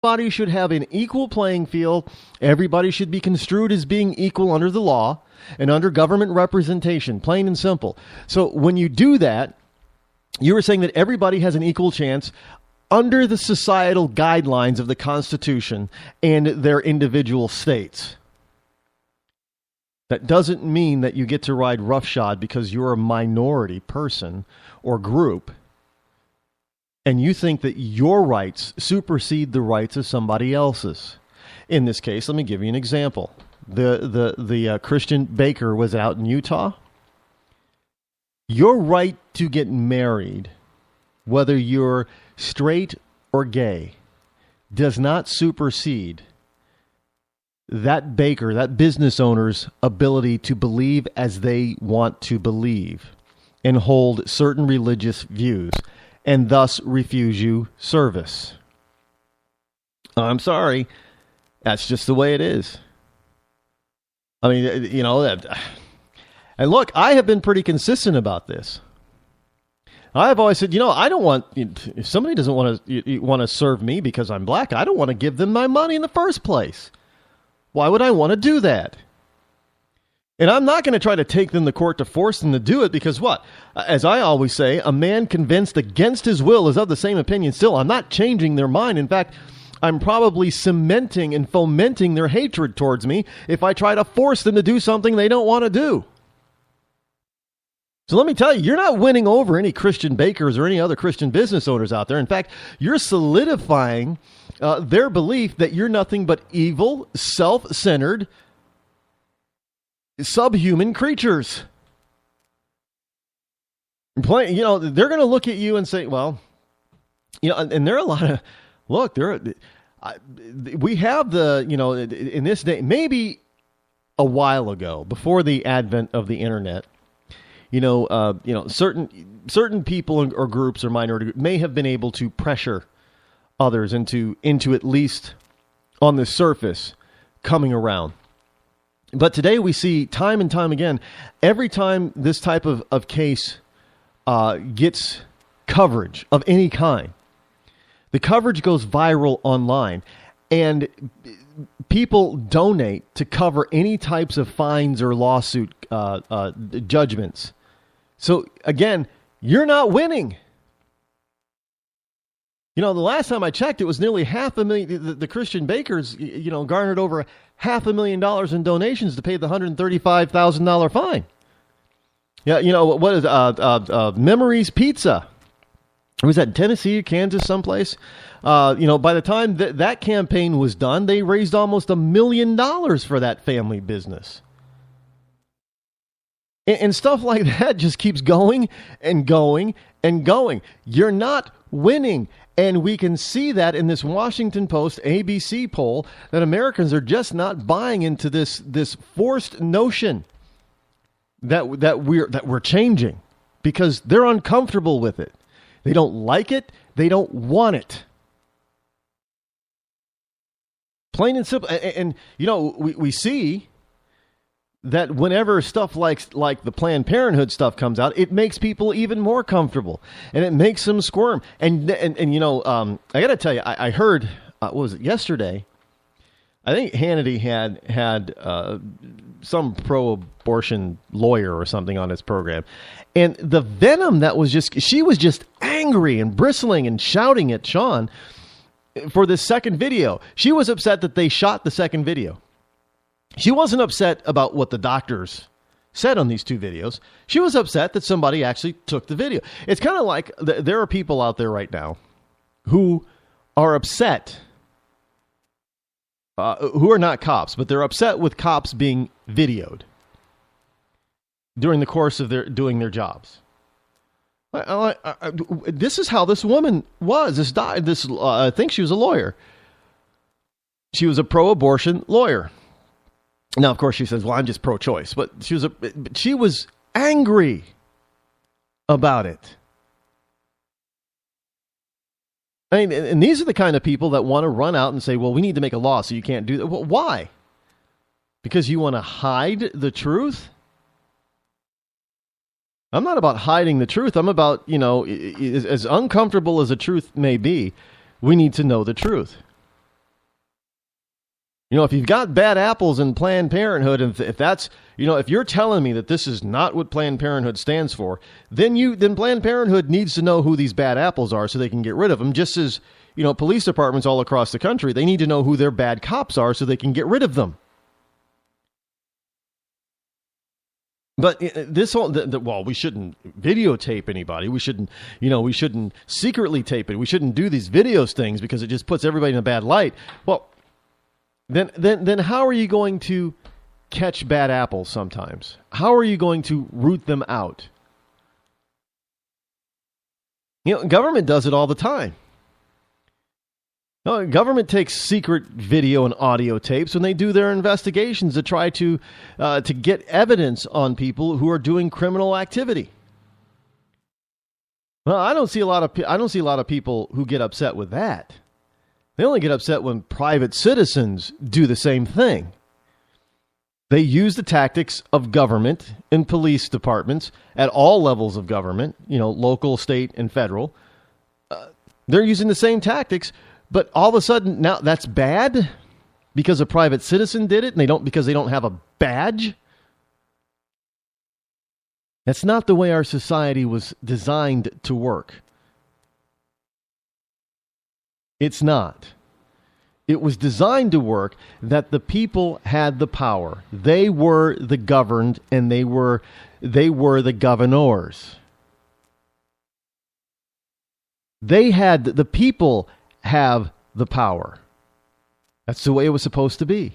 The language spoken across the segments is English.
Everybody should have an equal playing field. Everybody should be construed as being equal under the law and under government representation, plain and simple. So when you do that, you were saying that everybody has an equal chance under the societal guidelines of the Constitution and their individual states. That doesn't mean that you get to ride roughshod because you're a minority person or group and you think that your rights supersede the rights of somebody else's. In this case, let me give you an example. The Christian baker was out in Utah. Your right to get married, whether you're straight or gay, does not supersede that baker, that business owner's ability to believe as they want to believe and hold certain religious views and thus refuse you service. I'm sorry. That's just the way it is. I mean, you know, and look, I have been pretty consistent about this. I've always said, you know, I don't want, if somebody doesn't want to serve me because I'm black, I don't want to give them my money in the first place. Why would I want to do that? And I'm not going to try to take them to court to force them to do it because what? As I always say, a man convinced against his will is of the same opinion still. I'm not changing their mind. In fact, I'm probably cementing and fomenting their hatred towards me if I try to force them to do something they don't want to do. So let me tell you, you're not winning over any Christian bakers or any other Christian business owners out there. In fact, you're solidifying their belief that you're nothing but evil, self-centered, subhuman creatures. You know, they're going to look at you and say, well, you know, and there are a lot of, look, we have the, you know, in this day, maybe a while ago, before the advent of the internet, certain people or groups or minority groups may have been able to pressure others into at least on the surface coming around. But today we see time and time again, every time this type of case gets coverage of any kind, the coverage goes viral online and people donate to cover any types of fines or lawsuit judgments. So again, you're not winning. You know, the last time I checked, it was nearly $500,000. The Christian bakers, you know, garnered over $500,000 in donations to pay the $135,000 fine. Yeah, you know, what is Memories Pizza? Was that in Tennessee, Kansas, someplace? By the time that campaign was done, they raised almost $1 million for that family business. And stuff like that just keeps going and going and going. You're not winning. And we can see that in this Washington Post ABC poll that Americans are just not buying into this forced notion that we're changing because they're uncomfortable with it. They don't like it. They don't want it. Plain and simple. And you know, we see that whenever stuff like the Planned Parenthood stuff comes out, it makes people even more comfortable, and it makes them squirm. And you know, I got to tell you, I heard, what was it, yesterday? I think Hannity had some pro-abortion lawyer or something on his program, and the venom that was she was just angry and bristling and shouting at Sean for this second video. She was upset that they shot the second video. She wasn't upset about what the doctors said on these two videos. She was upset that somebody actually took the video. It's kind of like there are people out there right now who are upset, who are not cops, but they're upset with cops being videoed during the course of doing their jobs. This is how this woman was. I think she was a lawyer. She was a pro-abortion lawyer. Now, of course, she says, well, I'm just pro-choice. But she was angry about it. I mean, and these are the kind of people that want to run out and say, well, we need to make a law so you can't do that. Well, why? Because you want to hide the truth? I'm not about hiding the truth. I'm about, as uncomfortable as the truth may be, we need to know the truth. If you've got bad apples in Planned Parenthood, and if that's, if you're telling me that this is not what Planned Parenthood stands for, then Planned Parenthood needs to know who these bad apples are so they can get rid of them. Just as, police departments all across the country, they need to know who their bad cops are so they can get rid of them. But this whole, we shouldn't videotape anybody. We shouldn't secretly tape it. We shouldn't do these videos things because it just puts everybody in a bad light. Well, then how are you going to catch bad apples sometimes? How are you going to root them out? Government does it all the time. Government takes secret video and audio tapes when they do their investigations to try to get evidence on people who are doing criminal activity. Well, I don't see a lot of people who get upset with that. They only get upset when private citizens do the same thing. They use the tactics of government and police departments at all levels of government, local, state, and federal. They're using the same tactics, but all of a sudden now that's bad because a private citizen did it, and because they don't have a badge. That's not the way our society was designed to work. It's not. It was designed to work that the people had the power. They were the governed, and they were the governors. The people have the power. That's the way it was supposed to be.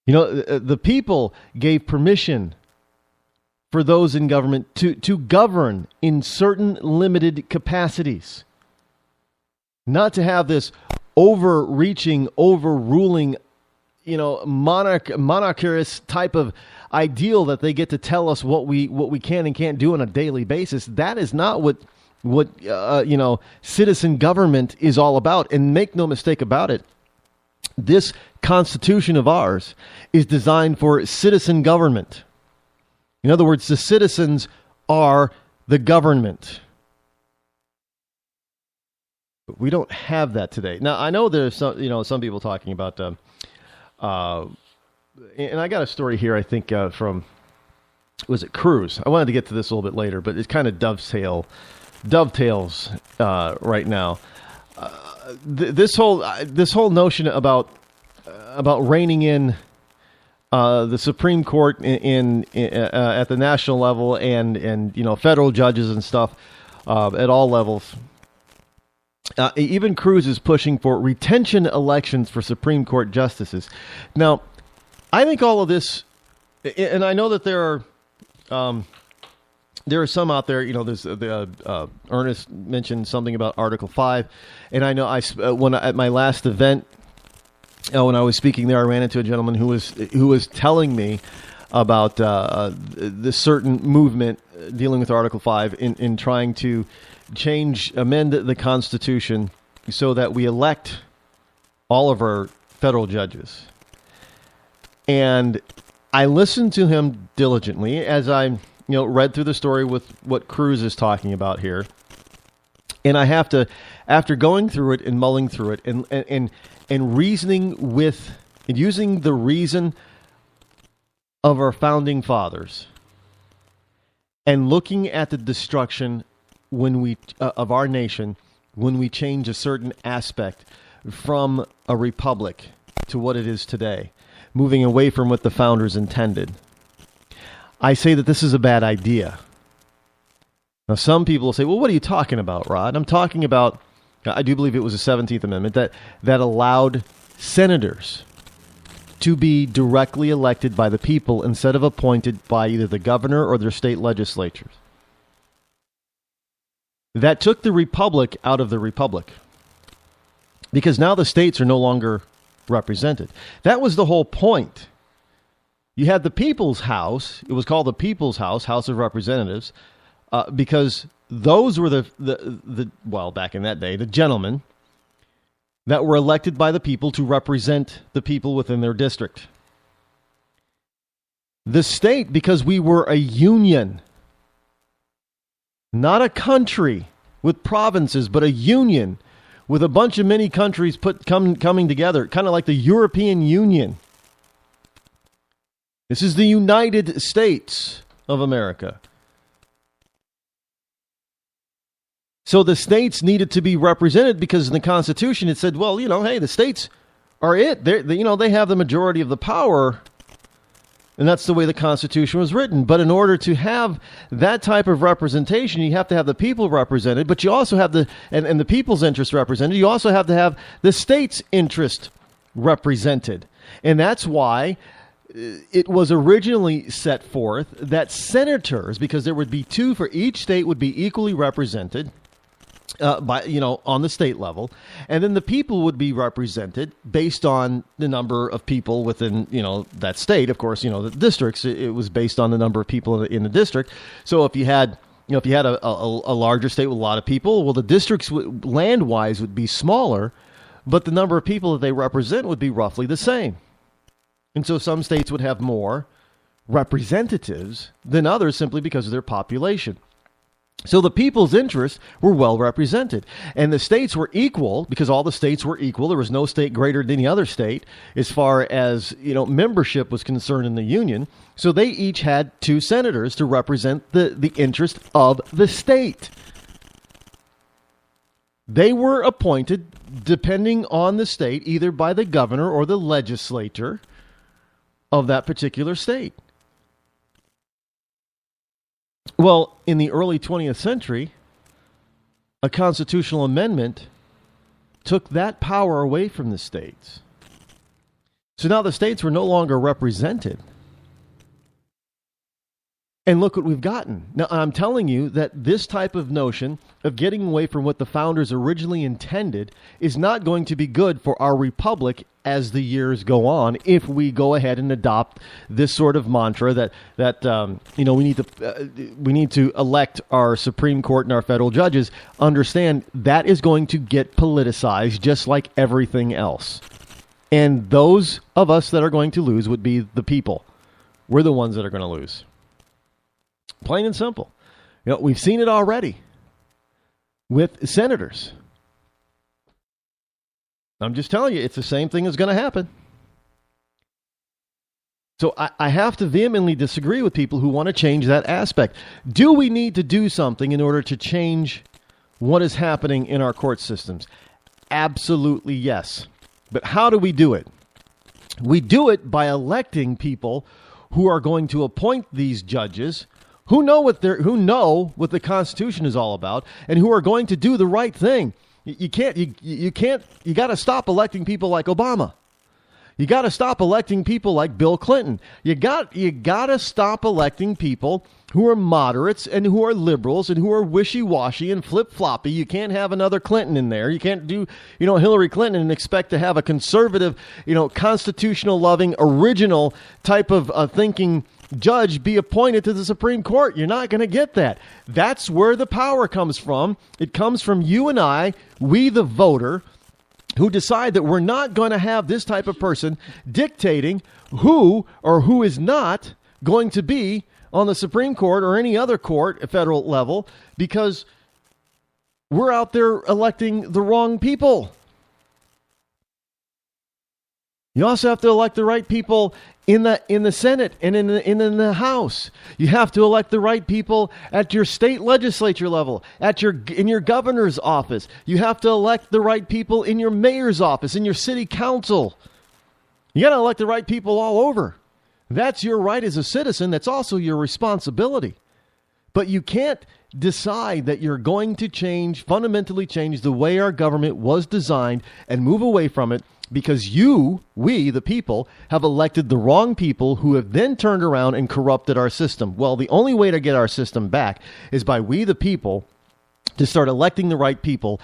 The people gave permission for those in government to govern in certain limited capacities. Not to have this overreaching, overruling, monarchist type of ideal that they get to tell us what we can and can't do on a daily basis. That is not what citizen government is all about. And make no mistake about it, this Constitution of ours is designed for citizen government. In other words, the citizens are the government. But we don't have that today. Now, I know there's some people talking about, and I got a story here, I think, from, was it Cruz? I wanted to get to this a little bit later, but it kind of dovetails right now. This whole notion about reining in the Supreme Court in at the national level and federal judges and stuff at all levels. Even Cruz is pushing for retention elections for Supreme Court justices. Now, I think all of this, and I know that there are some out there. There's Ernest mentioned something about Article 5, and I know at my last event, when I was speaking there, I ran into a gentleman who was telling me about this certain movement dealing with Article 5 in trying to amend the Constitution so that we elect all of our federal judges. And I listened to him diligently as I read through the story with what Cruz is talking about here. And I have to, after going through it and mulling through it and reasoning with, and using the reason of our founding fathers, and looking at the destruction of our nation when we change a certain aspect from a republic to what it is today, moving away from what the founders intended, I say that this is a bad idea. Now, some people will say, well, what are you talking about, Rod? I'm talking about, I do believe it was the 17th Amendment that allowed senators to be directly elected by the people instead of appointed by either the governor or their state legislatures. That took the republic out of the republic, because now the states are no longer represented. That was the whole point. You had the People's House. It was called the People's House, House of Representatives, because those were well, back in that day, the gentlemen that were elected by the people to represent the people within their district. The state, because we were a union, not a country with provinces, but a union, with a bunch of many countries coming together, kind of like the European Union. This is the United States of America. So the states needed to be represented because in the Constitution it said, well, hey, the states are it. They have the majority of the power, and that's the way the Constitution was written. But in order to have that type of representation, you have to have the people represented, but you also have and the people's interest represented. You also have to have the state's interest represented. And that's why it was originally set forth that senators, because there would be 2 for each state, would be equally represented on the state level, and then the people would be represented based on the number of people within that state. Of course, the districts, it was based on the number of people in the district. So if you had a larger state with a lot of people, well, the districts land wise would be smaller, but the number of people that they represent would be roughly the same. And so some states would have more representatives than others simply because of their population. So the people's interests were well represented, and the states were equal because all the states were equal. There was no state greater than any other state as far as membership was concerned in the Union. So they each had 2 senators to represent the interest of the state. They were appointed depending on the state, either by the governor or the legislature of that particular state. Well, in the early 20th century, a constitutional amendment took that power away from the states. So now the states were no longer represented. And look what we've gotten. Now, I'm telling you that this type of notion of getting away from what the founders originally intended is not going to be good for our republic as the years go on if we go ahead and adopt this sort of mantra that we need to elect our Supreme Court and our federal judges. Understand that is going to get politicized just like everything else. And those of us that are going to lose would be the people. We're the ones that are going to lose. Plain and simple. We've seen it already with senators. I'm just telling you, it's the same thing that's going to happen. So I have to vehemently disagree with people who want to change that aspect. Do we need to do something in order to change what is happening in our court systems? Absolutely yes. But how do we do it? We do it by electing people who are going to appoint these judges who know what the Constitution is all about and who are going to do the right thing. You got to stop electing people like Obama. You got to stop electing people like Bill Clinton. You got to stop electing people who are moderates and who are liberals and who are wishy-washy and flip-floppy. You can't have another Clinton in there. You can't do, Hillary Clinton and expect to have a conservative, constitutional-loving, original type of thinking judge be appointed to the Supreme Court. You're not going to get that. That's where the power comes from. It comes from you and I, we the voter, who decide that we're not going to have this type of person dictating who or who is not going to be on the Supreme Court or any other court at federal level because we're out there electing the wrong people. You also have to elect the right people in the Senate and in the House. You have to elect the right people at your state legislature level, in your governor's office. You have to elect the right people in your mayor's office, in your city council. You got to elect the right people all over. That's your right as a citizen. That's also your responsibility. But you can't decide that you're going to fundamentally change the way our government was designed and move away from it because we, the people, have elected the wrong people who have then turned around and corrupted our system. Well, the only way to get our system back is by we, the people, to start electing the right people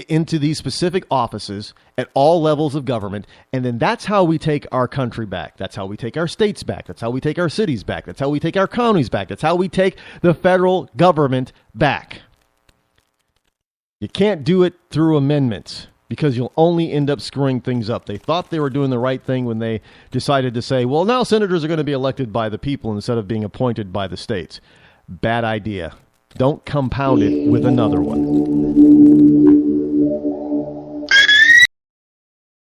into these specific offices at all levels of government. And then that's how we take our country back. That's how we take our states back. That's how we take our cities back. That's how we take our counties back. That's how we take the federal government back. You can't do it through amendments because you'll only end up screwing things up. They thought they were doing the right thing when they decided to say, well, now senators are going to be elected by the people instead of being appointed by the states. Bad idea. Don't compound it with another one.